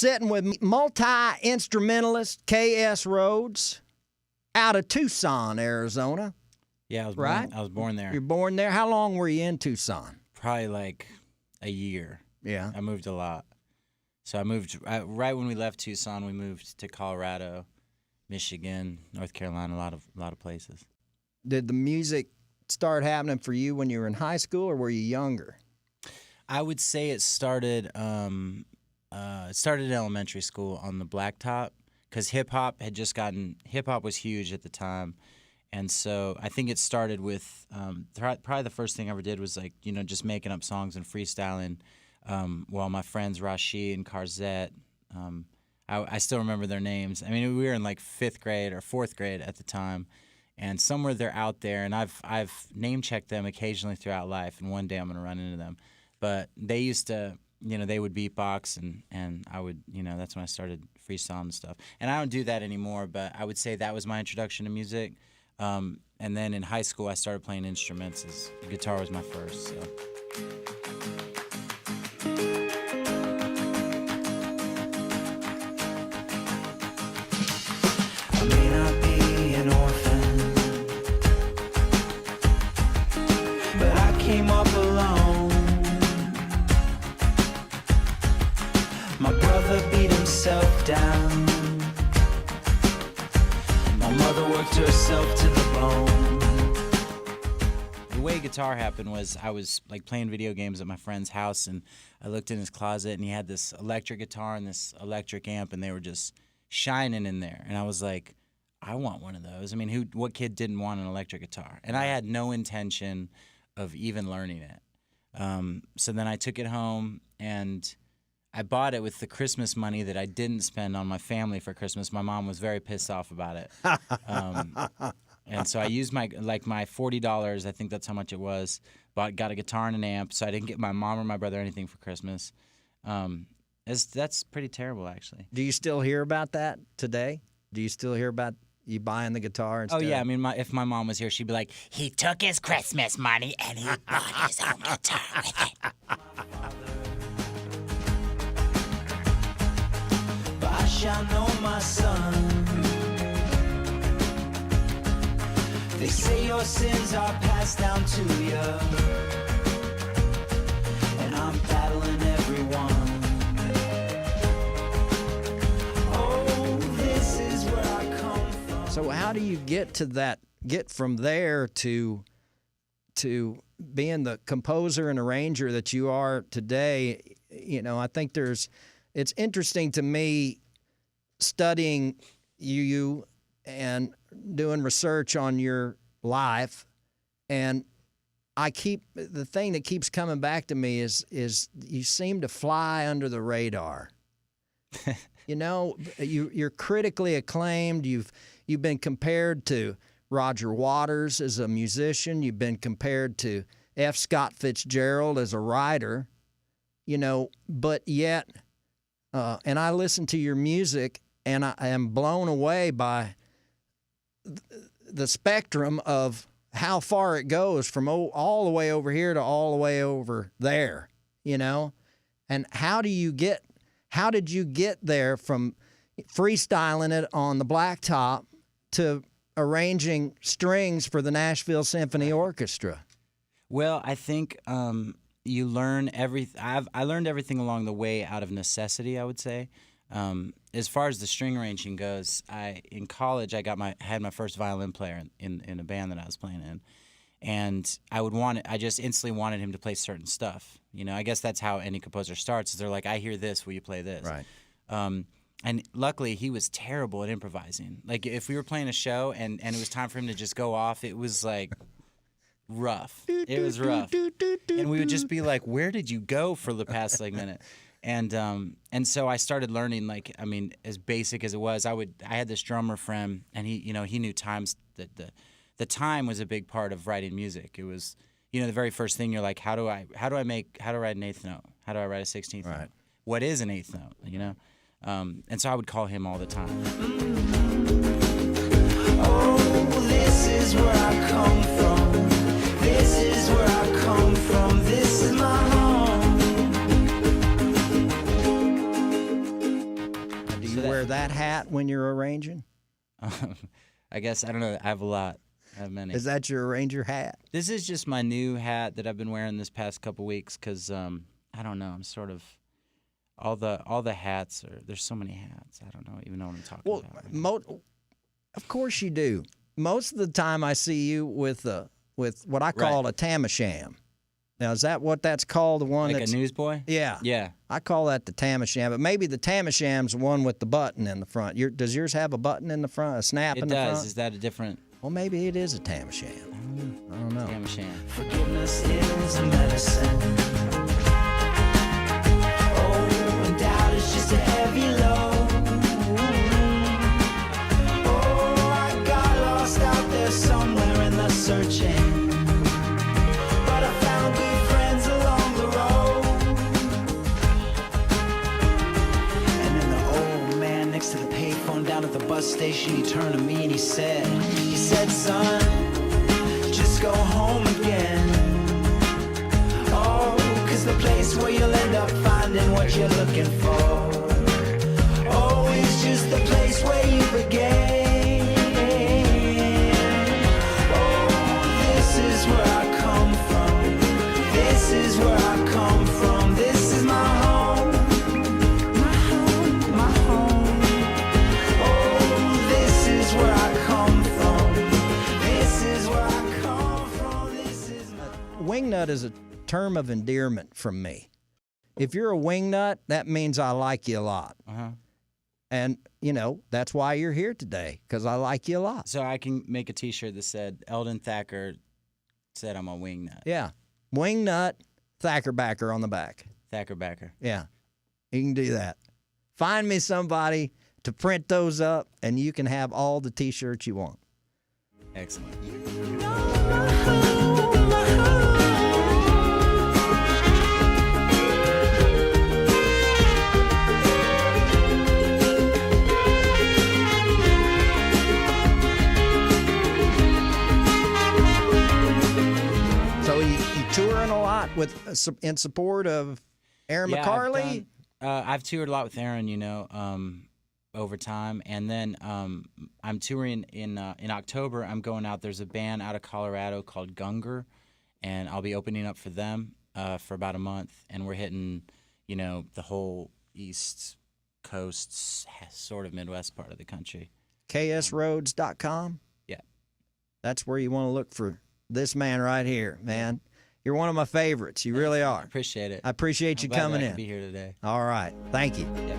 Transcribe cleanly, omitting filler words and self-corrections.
sitting with multi-instrumentalist k.s.RHOADS out of Tucson, Arizona. Yeah, I was born there. You're born there. How long were you in Tucson? Probably like a year. Yeah. I moved a lot. So I moved right when we left Tucson. We moved to Colorado, Michigan, North Carolina, a lot of places. Did the music start happening for you when you were in high school, or were you younger? I would say it started in elementary school on the blacktop, because hip-hop was huge at the time. And so I think it started with probably the first thing I ever did was like, just making up songs and freestyling while my friends Rashi and Karzette, I still remember their names. I mean, we were in like 5th grade or 4th grade at the time, and somewhere they're out there, and I've name-checked them occasionally throughout life, and one day I'm going to run into them. But they used to, they would beatbox, and I would, that's when I started freestyling and stuff. And I don't do that anymore, but I would say that was my introduction to music. And then in high school, I started playing instruments. Guitar was my first. So. I may not be an orphan, but I came up alone. My brother beat himself down. My mother worked herself to the bone. The way guitar happened was I was like playing video games at my friend's house, and I looked in his closet, and he had this electric guitar and this electric amp, and they were just shining in there. And I was like, I want one of those. I mean, what kid didn't want an electric guitar? And I had no intention of even learning it. So then I took it home, and I bought it with the Christmas money that I didn't spend on my family for Christmas. My mom was very pissed off about it. And so I used my $40, I think that's how much it was, got a guitar and an amp, so I didn't get my mom or my brother anything for Christmas. That's pretty terrible, actually. Do you still hear about that today? Do you still hear about you buying the guitar and stuff? Oh, yeah. I mean, if my mom was here, she'd be like, he took his Christmas money and he bought his own guitar with it. But I shall know my son. They say your sins are passed down to you, and I'm battling everyone. Oh, this is where I come from. So how do you get from there to being the composer and arranger that you are today? I think it's interesting to me studying you and doing research on your life, and the thing that keeps coming back to me is you seem to fly under the radar. You're critically acclaimed. You've been compared to Roger Waters as a musician. You've been compared to F. Scott Fitzgerald as a writer. But yet, and I listen to your music, and I am blown away by the spectrum of how far it goes from all the way over here to all the way over there, And how did you get there from freestyling it on the blacktop to arranging strings for the Nashville Symphony Orchestra? Well, I think you learn everything. I learned everything along the way out of necessity, I would say. As far as the string arranging goes, in college I had my first violin player in a band that I was playing in, and I just instantly wanted him to play certain stuff. I guess that's how any composer starts. Is they're like, I hear this, will you play this? Right. And luckily he was terrible at improvising. Like if we were playing a show and it was time for him to just go off, it was like rough. It was rough, and we would just be like, where did you go for the past minute? And so I started learning, as basic as it was, I had this drummer friend, and he knew times. That the time was a big part of writing music. It was, the very first thing you're like, how do I write an eighth note? How do I write a 16th note? What is an eighth note? And so I would call him all the time. Oh, this is where I come from. This is where I come from. This is my home. when you're arranging? I guess, I don't know. I have a lot. I have many. Is that your arranger hat? This is just my new hat that I've been wearing this past couple weeks because, I don't know, I'm sort of, all the hats are, there's so many hats. I don't even know what I'm talking about. Well, of course you do. Most of the time I see you with what I call a tam-o-sham. Now, is that what that's called? The one like that's a newsboy? Yeah. Yeah. I call that the tam-o-sham, but maybe the tam-o-sham's the one with the button in the front. Does yours have a button in the front, a snap in the front? It does. Is that a different? Well, maybe it is a tam-o-sham. I don't know. Tam-o-sham. Forgiveness is a medicine. Oh, and doubt is just a heavy load. Oh, I got lost out there somewhere in the searching. But I found good friends along the road. And then the old man next to the payphone down at the bus station, he turned to me and he said, son, just go home again. Oh, 'cause the place where you'll end up finding what you're looking for. Oh, it's just the place where you began. Oh, this is where I come from. This is where I come from. This is my home. My home, my home. Oh, this is where I come from. This is where I come from. This is my... Wingnut is a term of endearment from me. If you're a wingnut, that means I like you a lot. Uh-huh. And, that's why you're here today, because I like you a lot. So I can make a T-shirt that said, Eldon Thacker said I'm a wingnut. Yeah. Wingnut, Thacker backer on the back. Thacker backer. Yeah. You can do that. Find me somebody to print those up, and you can have all the T-shirts you want. Excellent. So you touring a lot in support of Aaron McCarley? I've toured a lot with Aaron, over time, and then I'm touring in October. I'm going out. There's a band out of Colorado called Gopher, and I'll be opening up for them for about a month, and we're hitting, the whole East Coast, sort of Midwest part of the country. k.s.RHOADS.com? Yeah. That's where you want to look for this man right here, man. You're one of my favorites. You really are. I appreciate it. I appreciate you I'm glad coming that I in. could be here today. All right. Thank you. Yeah.